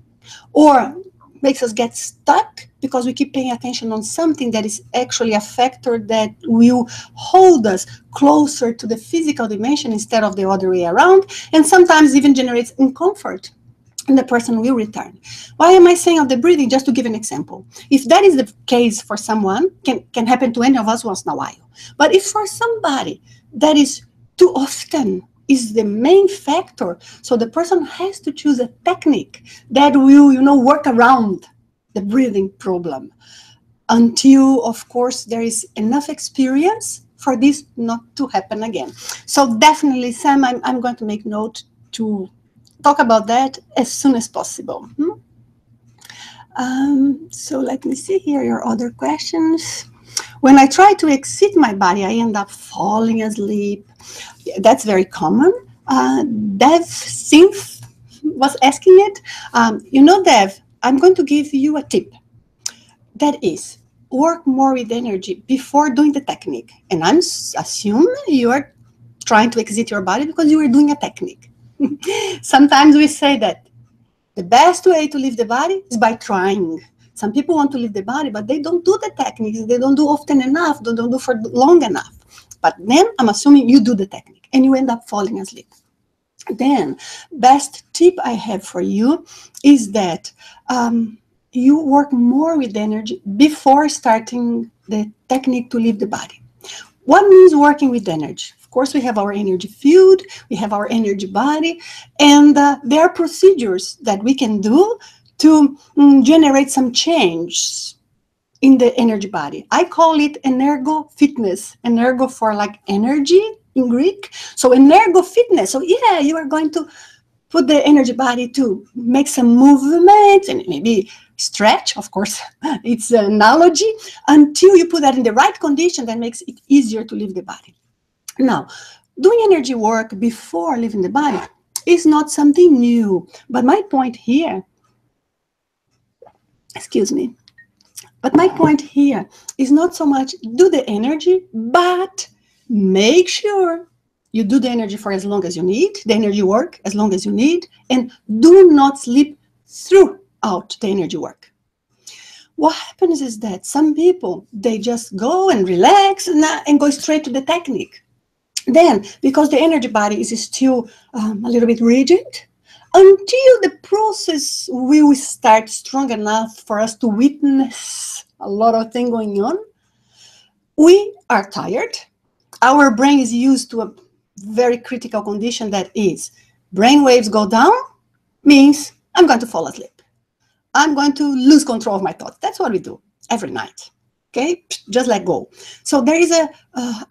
or makes us get stuck because we keep paying attention on something that is actually a factor that will hold us closer to the physical dimension instead of the other way around, and sometimes even generates discomfort, and the person will return. Why am I saying of the breathing? Just to give an example. If that is the case for someone, can happen to any of us once in a while. But if for somebody that is too often, is the main factor, so the person has to choose a technique that will, work around the breathing problem until, of course, there is enough experience for this not to happen again. So definitely, Sam, I'm going to make note to talk about that as soon as possible. So let me see here your other questions. When I try to exit my body, I end up falling asleep. That's very common. Dev Synth was asking it. Dev, I'm going to give you a tip. That is, work more with energy before doing the technique. And I'm assuming you are trying to exit your body because you are doing a technique. Sometimes we say that the best way to leave the body is by trying. Some people want to leave the body, but they don't do the techniques. They don't do often enough. They don't do for long enough. But then I'm assuming you do the technique and you end up falling asleep. Then, best tip I have for you is that you work more with energy before starting the technique to leave the body. What means working with energy? Of course, we have our energy field, we have our energy body, and there are procedures that we can do to generate some change in the energy body. I call it energo fitness. Energo for like energy in Greek. So energo fitness. So yeah, you are going to put the energy body to make some movements and maybe stretch, of course, it's an analogy, until you put that in the right condition that makes it easier to leave the body. Now, doing energy work before leaving the body is not something new, but my point here, excuse me, but my point here is not so much do the energy, but make sure you do the energy for as long as you need, the energy work as long as you need, and do not sleep throughout the energy work. What happens is that some people, they just go and relax and go straight to the technique. Then, because the energy body is still a little bit rigid, until the process will start strong enough for us to witness a lot of things going on, we are tired. Our brain is used to a very critical condition that is brain waves go down, means I'm going to fall asleep. I'm going to lose control of my thoughts. That's what we do every night. Okay, just let go. So there is a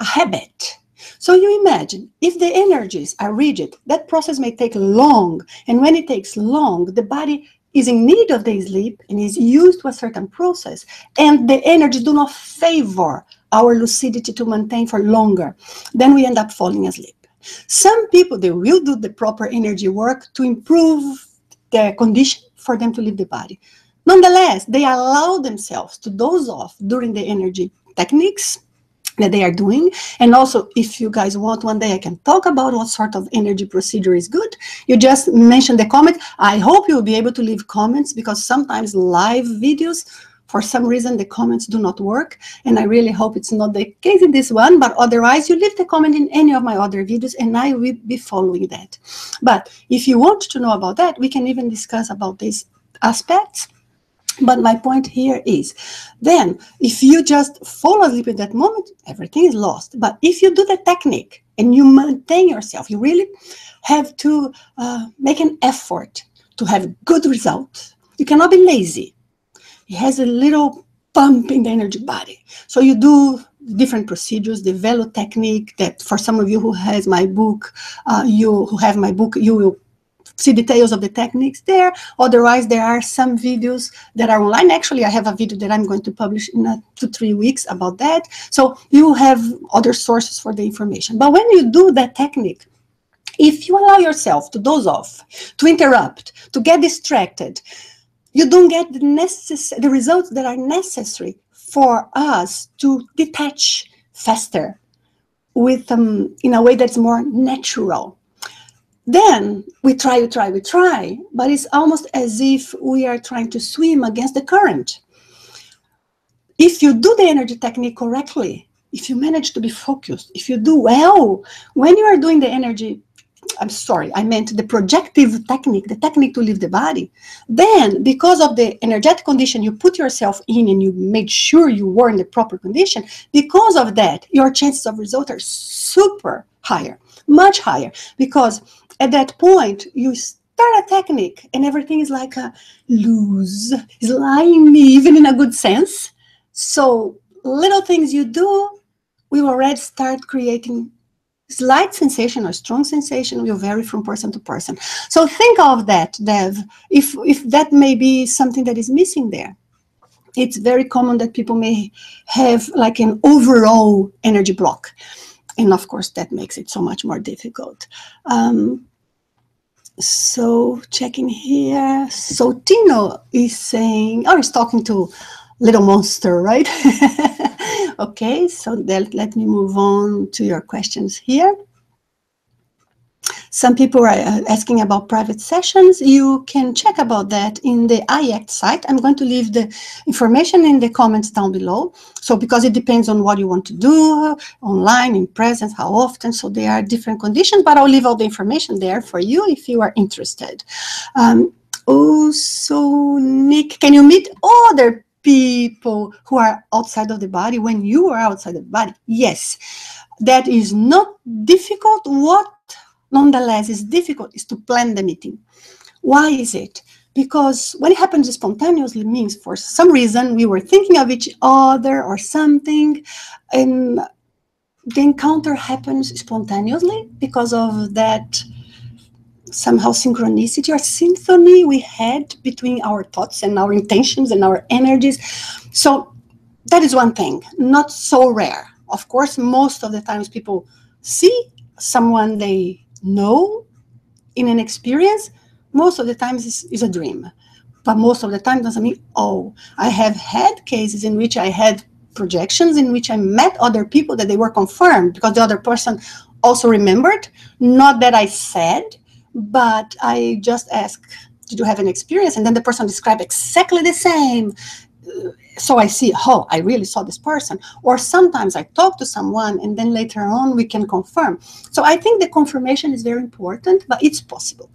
habit. So you imagine, if the energies are rigid, that process may take long. And when it takes long, the body is in need of the sleep and is used to a certain process. And the energies do not favor our lucidity to maintain for longer. Then we end up falling asleep. Some people, they will do the proper energy work to improve their condition for them to leave the body. Nonetheless, they allow themselves to doze off during the energy techniques that they are doing. And also, if you guys want, one day I can talk about what sort of energy procedure is good. You just mention the comment. I hope you'll be able to leave comments, because sometimes live videos, for some reason, the comments do not work. And I really hope it's not the case in this one, but otherwise you leave the comment in any of my other videos and I will be following that. But if you want to know about that, we can even discuss about these aspects. But my point here is, then, if you just fall asleep at that moment, everything is lost. But if you do the technique and you maintain yourself, you really have to make an effort to have good results. You cannot be lazy. It has a little pump in the energy body. So you do different procedures, the velo technique that for some of you who has my book, you will see details of the techniques there. Otherwise, there are some videos that are online. Actually, I have a video that I'm going to publish in 2 to 3 weeks about that. So you have other sources for the information. But when you do that technique, if you allow yourself to doze off, to interrupt, to get distracted, you don't get the results that are necessary for us to detach faster with in a way that's more natural. Then we try, but it's almost as if we are trying to swim against the current. If you do the energy technique correctly, if you manage to be focused, if you do well, when you are doing the energy, I meant the projective technique, the technique to leave the body, then because of the energetic condition you put yourself in and you made sure you were in the proper condition, because of that, your chances of result are super higher, much higher, because at that point, you start a technique and everything is like a loose, slimy, even in a good sense. So little things you do, we already start creating slight sensation or strong sensation will vary from person to person. So think of that, Dev, if that may be something that is missing there. It's very common that people may have like an overall energy block. And of course, that makes it so much more difficult. So checking here. So Tino is saying, he's talking to little monster, right? Okay, so let me move on to your questions here. Some people are asking about private sessions. You can check about that in the IACT site. I'm going to leave the information in the comments down below. So because it depends on what you want to do, online, in presence, how often. So there are different conditions, but I'll leave all the information there for you if you are interested. Also, Nick, can you meet other people who are outside of the body when you are outside of the body? Yes, that is not difficult. What nonetheless is difficult is to plan the meeting. Why is it? Because when it happens spontaneously means for some reason we were thinking of each other or something, and the encounter happens spontaneously because of that somehow synchronicity or symphony we had between our thoughts and our intentions and our energies. So that is one thing, not so rare. Of course, most of the times people see someone they know in an experience. Most of the times is a dream, but most of the time doesn't mean, oh, I have had cases in which I had projections in which I met other people that they were confirmed because the other person also remembered, not that I said, but I just asked, did you have an experience? And then the person described exactly the same. So I see, oh, I really saw this person. Or sometimes I talk to someone and then later on we can confirm. So I think the confirmation is very important, but it's possible.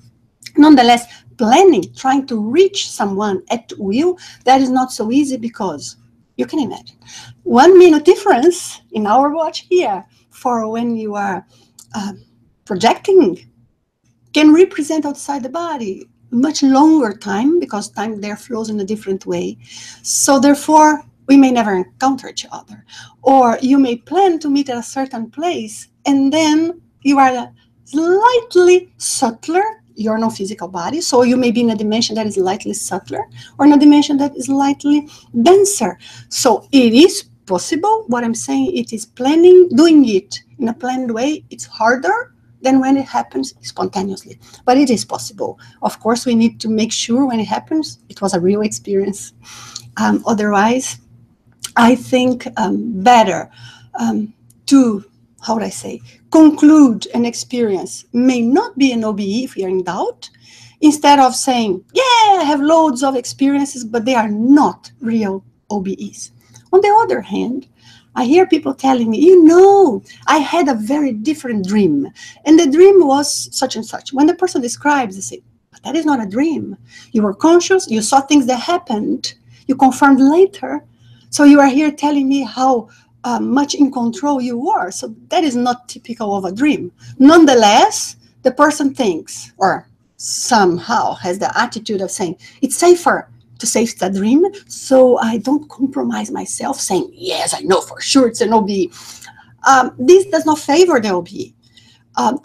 Nonetheless, planning, trying to reach someone at will, that is not so easy because you can imagine 1 minute difference in our watch here for when you are projecting can represent outside the body much longer time because time there flows in a different way. So therefore, we may never encounter each other. Or you may plan to meet at a certain place and then you are slightly subtler, your non-physical body. So you may be in a dimension that is slightly subtler or in a dimension that is slightly denser. So it is possible. What I'm saying, it is planning, doing it in a planned way. It's harder than when it happens spontaneously. But it is possible. Of course, we need to make sure when it happens, it was a real experience. Otherwise, I think better to, how would I say, conclude an experience may not be an OBE if you're in doubt, instead of saying, yeah, I have loads of experiences, but they are not real OBEs. On the other hand, I hear people telling me, you know, I had a very different dream. And the dream was such and such. When the person describes, they say, but that is not a dream. You were conscious, you saw things that happened, you confirmed later. So you are here telling me how much in control you were. So that is not typical of a dream. Nonetheless, the person thinks, or somehow has the attitude of saying, it's safer to say it's a dream, so I don't compromise myself saying, yes, I know for sure it's an OBE. This does not favor the OBE.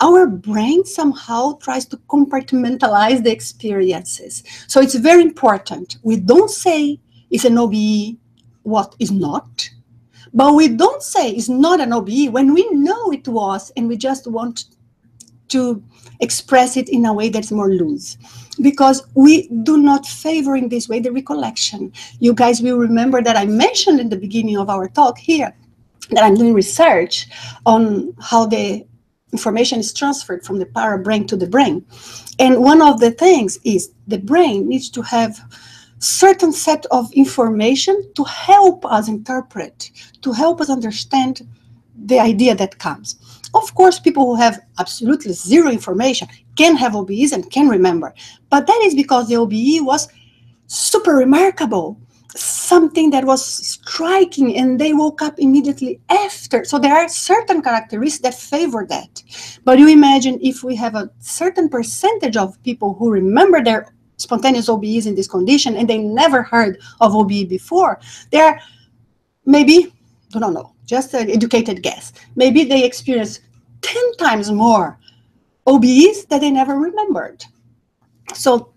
Our brain somehow tries to compartmentalize the experiences. So it's very important. We don't say it's an OBE what is not, but we don't say it's not an OBE when we know it was and we just want to express it in a way that's more loose, because we do not favor in this way the recollection. You guys will remember that I mentioned in the beginning of our talk here that I'm doing research on how the information is transferred from the parabrain to the brain. And one of the things is the brain needs to have certain set of information to help us interpret, to help us understand the idea that comes. Of course, people who have absolutely zero information can have OBEs and can remember, but that is because the OBE was super remarkable, something that was striking, and they woke up immediately after. So there are certain characteristics that favor that. But you imagine if we have a certain percentage of people who remember their spontaneous OBEs in this condition and they never heard of OBE before, there are maybe, I don't know, just an educated guess, maybe they experience 10 times more OBEs that they never remembered. So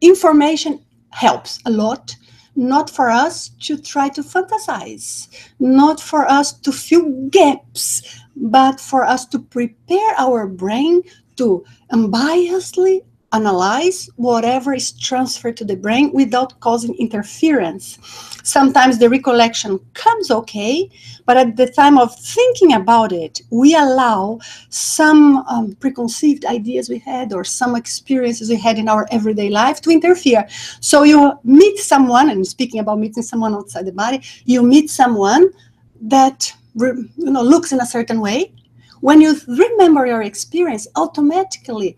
information helps a lot, not for us to try to fantasize, not for us to fill gaps, but for us to prepare our brain to unbiasedly analyze whatever is transferred to the brain without causing interference. Sometimes the recollection comes okay, but at the time of thinking about it, we allow some preconceived ideas we had or some experiences we had in our everyday life to interfere. So you meet someone, and speaking about meeting someone outside the body, you meet someone that looks in a certain way. When you remember your experience, automatically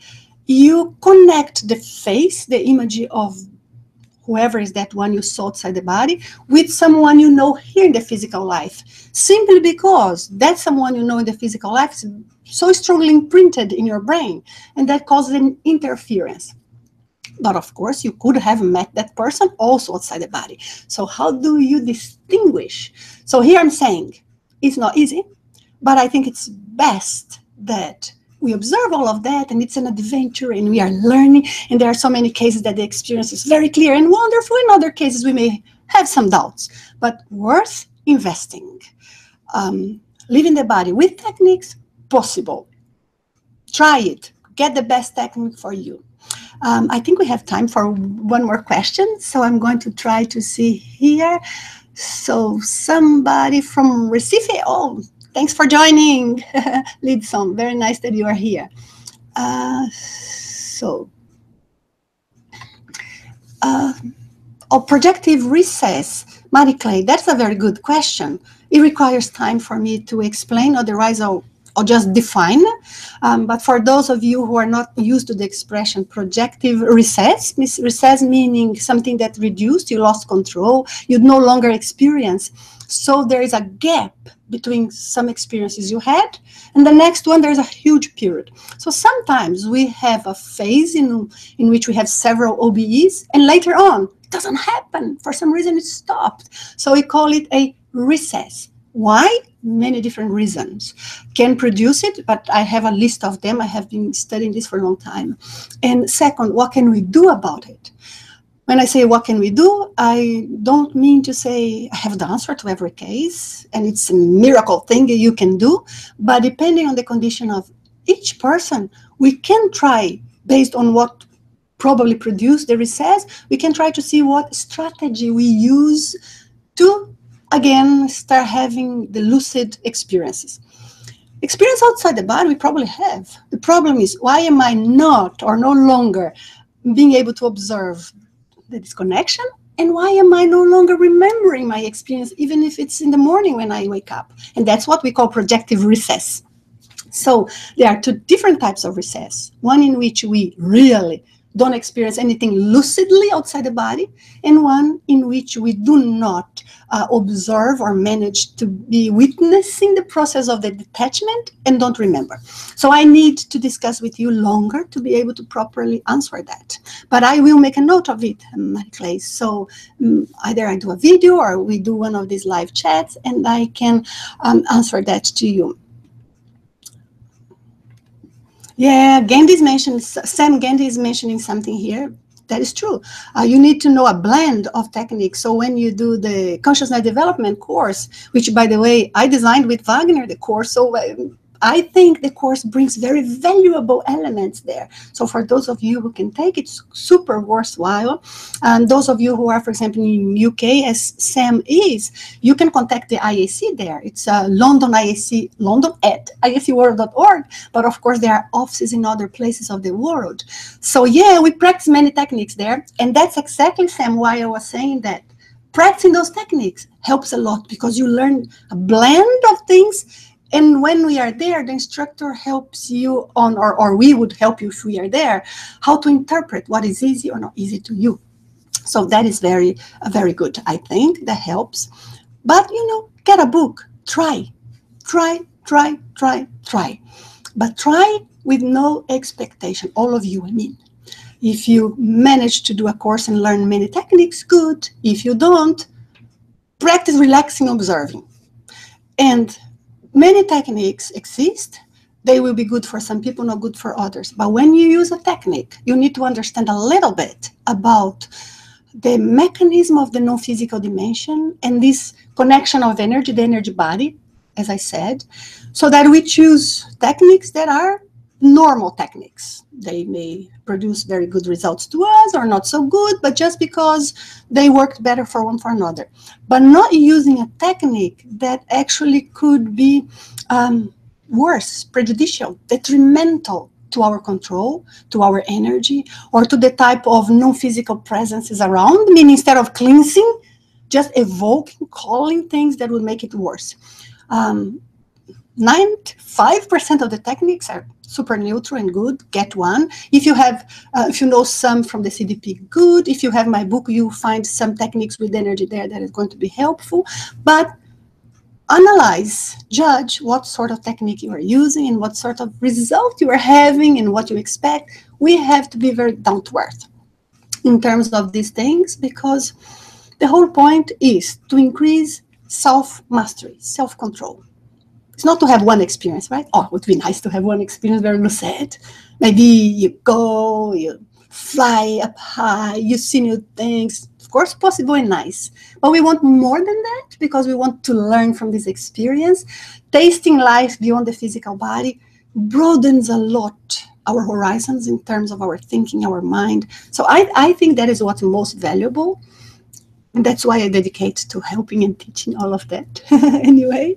you connect the face, the image of whoever is that one you saw outside the body, with someone you know here in the physical life, simply because that someone you know in the physical life is so strongly imprinted in your brain, and that causes an interference. But of course, you could have met that person also outside the body. So how do you distinguish? So here I'm saying it's not easy, but I think it's best that we observe all of that, and it's an adventure, and we are learning. And there are so many cases that the experience is very clear and wonderful. In other cases, we may have some doubts, but worth investing. Leaving the body with techniques, possible. Try it. Get the best technique for you. I think we have time for one more question, so I'm going to try to see here. So somebody from Recife, oh, thanks for joining, Lidson. Very nice that you are here. Projective recess, Marie Clay, that's a very good question. It requires time for me to explain, otherwise I'll just define. But for those of you who are not used to the expression projective recess meaning something that reduced, you lost control, you no longer experience. So there is a gap between some experiences you had and the next one. There's a huge period. So sometimes we have a phase in which we have several OBEs, and later on it doesn't happen. For some reason it stopped. So we call it a recess. Why? Many different reasons can produce it, but I have a list of them. I have been studying this for a long time. And second, what can we do about it? When I say what can we do, I don't mean to say I have the answer to every case and it's a miracle thing you can do, but depending on the condition of each person, we can try, based on what probably produced the recess, we can try to see what strategy we use to, again, start having the lucid experiences. Experience outside the body we probably have. The problem is, why am I not or no longer being able to observe the disconnection? And why am I no longer remembering my experience, even if it's in the morning when I wake up? And that's what we call projective recess. So there are two different types of recess. One in which we really don't experience anything lucidly outside the body, and one in which we do not observe or manage to be witnessing the process of the detachment and don't remember. So I need to discuss with you longer to be able to properly answer that. But I will make a note of it, Marie Clay. So either I do a video or we do one of these live chats and I can answer that to you. Yeah, Gandhi's mentioned, Sam Gandhi is mentioning something here. That is true. You need to know a blend of techniques. So when you do the consciousness development course, which by the way, I designed with Wagner, the course. So I think the course brings very valuable elements there. So for those of you who can take it, it's super worthwhile. And those of you who are, for example, in UK, as Sam is, you can contact the IAC there. It's London IAC, London at iacworld.org. But of course, there are offices in other places of the world. So yeah, we practice many techniques there. And that's exactly, Sam, why I was saying that practicing those techniques helps a lot, because you learn a blend of things. And when we are there, the instructor helps you on, or we would help you if we are there, how to interpret what is easy or not easy to you. So that is very, very good. I think that helps. But, get a book. Try. But try with no expectation. All of you, I mean. If you manage to do a course and learn many techniques, good. If you don't, practice relaxing, observing. And many techniques exist. They will be good for some people, not good for others. But when you use a technique, you need to understand a little bit about the mechanism of the non-physical dimension and this connection of energy, the energy body, as I said, so that we choose techniques that are normal techniques. They may produce very good results to us or not so good, but just because they worked better for one for another. But not using a technique that actually could be worse, prejudicial, detrimental to our control, to our energy, or to the type of non-physical presences around, meaning instead of cleansing, just evoking, calling things that would make it worse. 95% of the techniques are super neutral and good. Get one. If you have, if you know some from the CDP, good. If you have my book, you find some techniques with energy there that is going to be helpful. But analyze, judge what sort of technique you are using and what sort of result you are having and what you expect. We have to be very down to earth in terms of these things, because the whole point is to increase self-mastery, self-control. It's not to have one experience, right? Oh, it would be nice to have one experience, very lucid. Maybe you go, you fly up high, you see new things. Of course, possible and nice. But we want more than that, because we want to learn from this experience. Tasting life beyond the physical body broadens a lot our horizons in terms of our thinking, our mind. So I think that is what's most valuable. And that's why I dedicate to helping and teaching all of that. Anyway,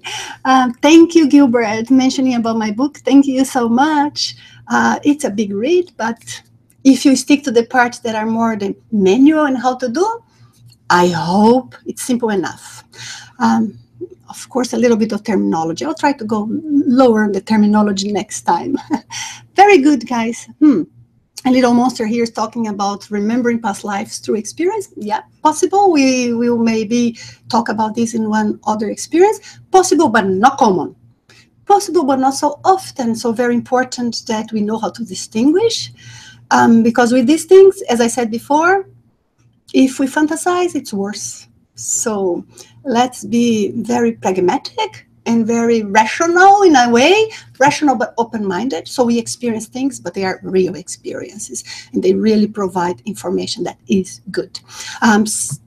thank you, Gilbert, mentioning about my book. Thank you so much. It's a big read, but if you stick to the parts that are more the manual and how to do, I hope it's simple enough. Of course, a little bit of terminology. I'll try to go lower on the terminology next time. Very good, guys. A little monster here is talking about remembering past lives through experience. Yeah, possible. We will maybe talk about this in one other experience. Possible, but not common. Possible, but not so often. So very important that we know how to distinguish. Because with these things, as I said before, if we fantasize, it's worse. So let's be very pragmatic and very rational in a way, rational but open-minded. So we experience things, but they are real experiences, and they really provide information that is good.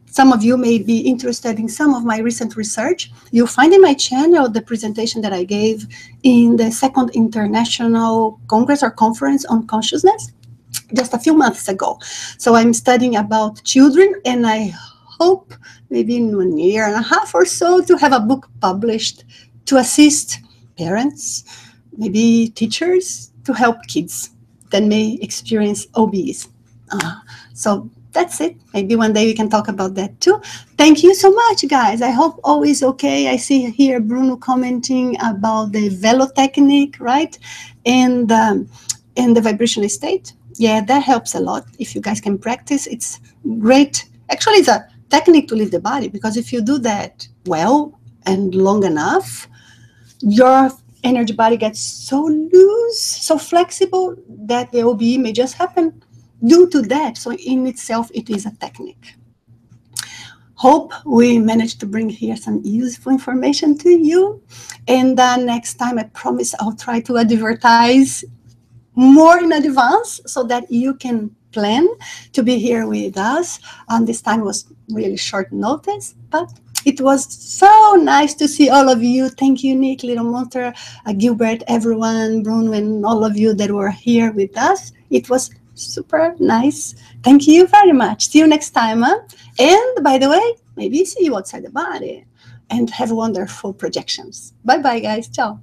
Some of you may be interested in some of my recent research. You'll find in my channel the presentation that I gave in the second International Congress or Conference on Consciousness just a few months ago. So I'm studying about children, and I hope maybe in 1 year and a half or so to have a book published to assist parents, maybe teachers, to help kids that may experience OBs. So that's it. Maybe one day we can talk about that too. Thank you so much, guys. I hope all is okay. I see here Bruno commenting about the velo technique, right? And the vibrational state. Yeah, that helps a lot. If you guys can practice, it's great. Actually, it's a technique to leave the body, because if you do that well and long enough, your energy body gets so loose, so flexible, that the OBE may just happen due to that. So in itself, it is a technique. Hope we managed to bring here some useful information to you. And next time, I promise I'll try to advertise more in advance so that you can plan to be here with us. This time was really short notice, but it was so nice to see all of you. Thank you, Nick, Little Monster, Gilbert, everyone, Bruno, and all of you that were here with us. It was super nice. Thank you very much. See you next time. And by the way, maybe see you outside the body, and have wonderful projections. Bye-bye, guys. Ciao.